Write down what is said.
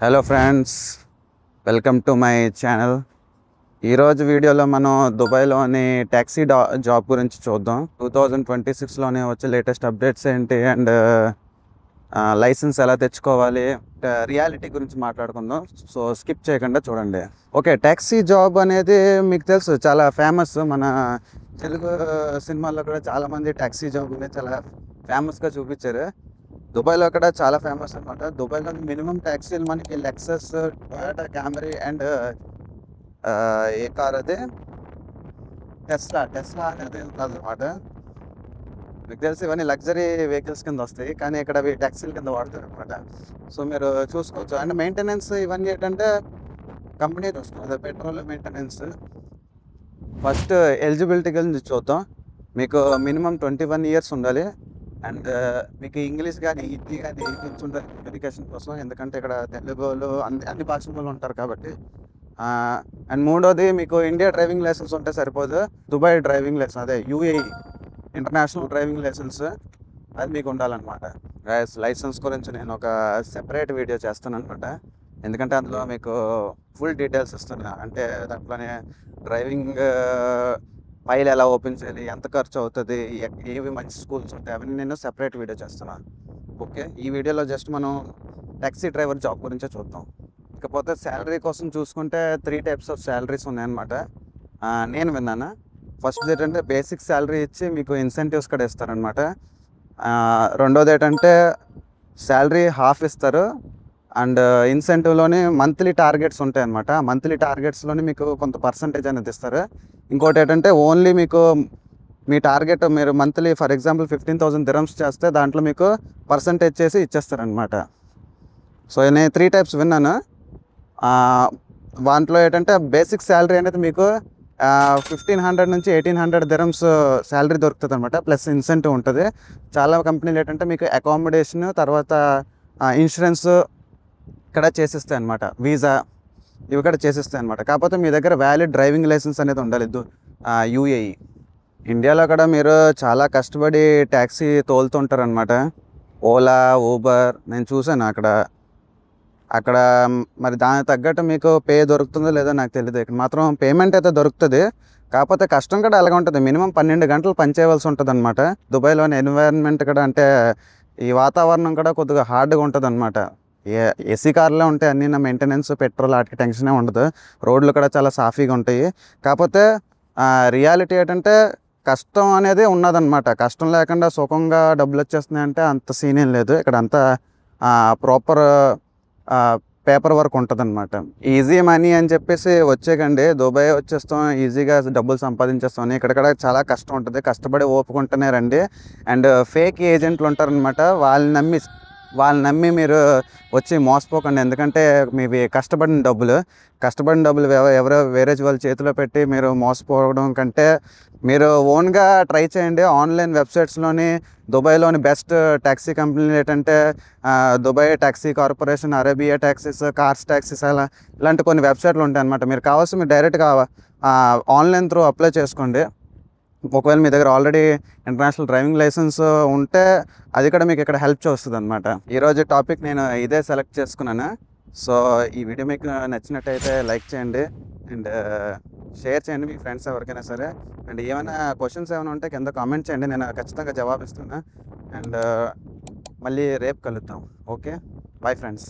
Hello friends, welcome to my channel. ఈరోజు వీడియోలో మనం దుబాయ్లోని ట్యాక్సీ జాబ్ గురించి చూద్దాం. 2026లోనే వచ్చే లేటెస్ట్ అప్డేట్స్ ఏంటి అండ్ లైసెన్స్ ఎలా తెచ్చుకోవాలి, రియాలిటీ గురించి మాట్లాడుకుందాం. సో స్కిప్ చేయకుండా చూడండి. ఓకే, ట్యాక్సీ జాబ్ అనేది మీకు తెలుసు, చాలా ఫేమస్. మన తెలుగు సినిమాల్లో కూడా చాలామంది ట్యాక్సీ జాబ్ చాలా ఫేమస్గా చూపించారు. దుబాయ్లో కూడా చాలా ఫేమస్ అనమాట. దుబాయ్లో మినిమం ట్యాక్సీలు మనకి Lexus, Toyota Camry and a car అది టెస్లా అనేది ఉంటుంది అనమాట. మీకు తెలిసి ఇవన్నీ లగ్జరీ వెహికల్స్ కింద వస్తాయి, కానీ ఇక్కడ అవి ట్యాక్సీల కింద వాడతారు అనమాట. సో మీరు చూసుకోవచ్చు. అండ్ మెయింటెనెన్స్ ఇవన్నీ ఏంటంటే కంపెనీ చూసుకుంటుంది. Petrol maintenance. ఫస్ట్ ఎలిజిబిలిటీ గురించి చూద్దాం. మీకు మినిమం 21 years ఉండాలి. అండ్ మీకు ఇంగ్లీష్ కానీ హిందీ కానీ కొంచెం కమ్యూనికేషన్ కోసం, ఎందుకంటే ఇక్కడ తెలుగులో అన్ని భాషల వాళ్ళు ఉంటారు కాబట్టి. అండ్ మూడోది, మీకు ఇండియా డ్రైవింగ్ లైసెన్స్ ఉంటే సరిపోదు. దుబాయ్ డ్రైవింగ్ లైసెన్స్, అదే యూఏఈ ఇంటర్నేషనల్ డ్రైవింగ్ లైసెన్స్, అది మీకు ఉండాలన్నమాట. లైసెన్స్ గురించి నేను ఒక సెపరేట్ వీడియో చేస్తాను అనమాట, ఎందుకంటే అందులో మీకు ఫుల్ డీటెయిల్స్ ఇస్తున్నా. అంటే దాంట్లోనే డ్రైవింగ్ ఫైల్ ఎలా ఓపెన్ చేయాలి, ఎంత ఖర్చు అవుతుంది, ఏవి మంచి స్కూల్స్ ఉంటాయి, అవన్నీ నేను సెపరేట్ వీడియో చేస్తున్నాను. ఓకే, ఈ వీడియోలో జస్ట్ మనం ట్యాక్సీ డ్రైవర్ జాబ్ గురించే చూద్దాం. ఇకపోతే శాలరీ కోసం చూసుకుంటే 3 types ఆఫ్ శాలరీస్ ఉన్నాయన్నమాట. నేను విన్నాను. ఫస్ట్ ఏంటంటే బేసిక్ శాలరీ ఇచ్చి మీకు ఇన్సెంటివ్స్ కూడా ఇస్తారనమాట. రెండోది ఏంటంటే శాలరీ హాఫ్ ఇస్తారు. అండ్ ఇన్సెంటివ్లోని మంత్లీ టార్గెట్స్ ఉంటాయి అన్నమాట. మంత్లీ టార్గెట్స్లోని మీకు కొంత పర్సంటేజ్ అనేది ఇస్తారు. ఇంకోటి ఏంటంటే ఓన్లీ మీకు మీ టార్గెట్, మీరు మంత్లీ ఫర్ ఎగ్జాంపుల్ 15,000 dirhams చేస్తే దాంట్లో మీకు పర్సంటేజ్ చేసి ఇచ్చేస్తారనమాట. సో నేను 3 types విన్నాను. దాంట్లో ఏంటంటే బేసిక్ శాలరీ అనేది మీకు 1,500 నుంచి 1,800 dirhams శాలరీ దొరుకుతుంది అనమాట. ప్లస్ ఇన్సెంటివ్ ఉంటుంది. చాలా కంపెనీలు ఏంటంటే మీకు అకామిడేషన్, తర్వాత ఇన్సూరెన్స్ ఇక్కడ చేసిస్తాయి అనమాట. వీసా ఇవి కూడా చేసిస్తాయి అనమాట. కాకపోతే మీ దగ్గర వ్యాలిడ్ డ్రైవింగ్ లైసెన్స్ అనేది ఉండాలి. యూఏఈ ఇండియాలో కూడా మీరు చాలా కష్టపడి ట్యాక్సీ తోలుతుంటారు అనమాట. ఓలా, ఊబర్ నేను చూసాను అక్కడ మరి దానికి తగ్గట్టు మీకు పే దొరుకుతుందో లేదో నాకు తెలియదు. ఇక్కడ మాత్రం పేమెంట్ అయితే దొరుకుతుంది. కాకపోతే కష్టం కూడా అలాగే ఉంటుంది. మినిమం 12 గంటలు పనిచేయవలసి ఉంటుంది అనమాట. దుబాయ్లోని ఎన్వైరన్మెంట్ కూడా, అంటే ఈ వాతావరణం కూడా కొద్దిగా హార్డ్గా ఉంటుంది అనమాట. ఏసీ కార్లో ఉంటాయి అన్నీ, నా మెయింటెనెన్స్, పెట్రోల్ వాటికి టెన్షనే ఉండదు. రోడ్లు కూడా చాలా సాఫీగా ఉంటాయి. కాకపోతే రియాలిటీ ఏంటంటే కష్టం అనేది ఉన్నదన్నమాట. కష్టం లేకుండా సుఖంగా డబ్బులు వచ్చేస్తున్నాయి అంటే అంత సీన్ ఏం లేదు. ఇక్కడ అంతా ప్రాపర్ పేపర్ వర్క్ ఉంటుంది అనమాట. ఈజీ మనీ అని చెప్పేసి వచ్చేకండి దుబాయ్ వచ్చేస్తాం, ఈజీగా డబ్బులు సంపాదించేస్తాం. ఇక్కడ చాలా కష్టం ఉంటుంది. కష్టపడి ఓపుకుంటూనే రండి. అండ్ ఫేక్ ఏజెంట్లు ఉంటారనమాట. వాళ్ళని నమ్మి మీరు వచ్చి మోసపోకండి. ఎందుకంటే మీవి కష్టపడిన డబ్బులు ఎవరో వేరే వాళ్ళ చేతిలో పెట్టి మీరు మోసపోవడం కంటే మీరు ఓన్గా ట్రై చేయండి. ఆన్లైన్ వెబ్సైట్స్లోని దుబాయ్లోని బెస్ట్ ట్యాక్సీ కంపెనీలు ఏంటంటే Dubai taxi corporation, Arabia taxis, cars taxis, ఇలాంటి కొన్ని వెబ్సైట్లు ఉంటాయి అన్నమాట. మీరు కావాల్సి మీరు డైరెక్ట్గా ఆన్లైన్ త్రూ అప్లై చేసుకోండి. ఒకవేళ మీ దగ్గర ఆల్రెడీ ఇంటర్నేషనల్ డ్రైవింగ్ లైసెన్స్ ఉంటే అది కూడా మీకు ఇక్కడ హెల్ప్ చేస్తుంది అనమాట. ఈరోజు టాపిక్ నేను ఇదే సెలెక్ట్ చేసుకున్నాను. సో ఈ వీడియో మీకు నచ్చినట్టయితే లైక్ చేయండి అండ్ షేర్ చేయండి మీ ఫ్రెండ్స్ ఎవరికైనా సరే. అండ్ ఏమైనా క్వశ్చన్స్ ఏమైనా ఉంటే కింద కామెంట్ చేయండి, నేను ఖచ్చితంగా జవాబిస్తున్నా. అండ్ మళ్ళీ రేపు కలుద్దాం. Okay, bye friends.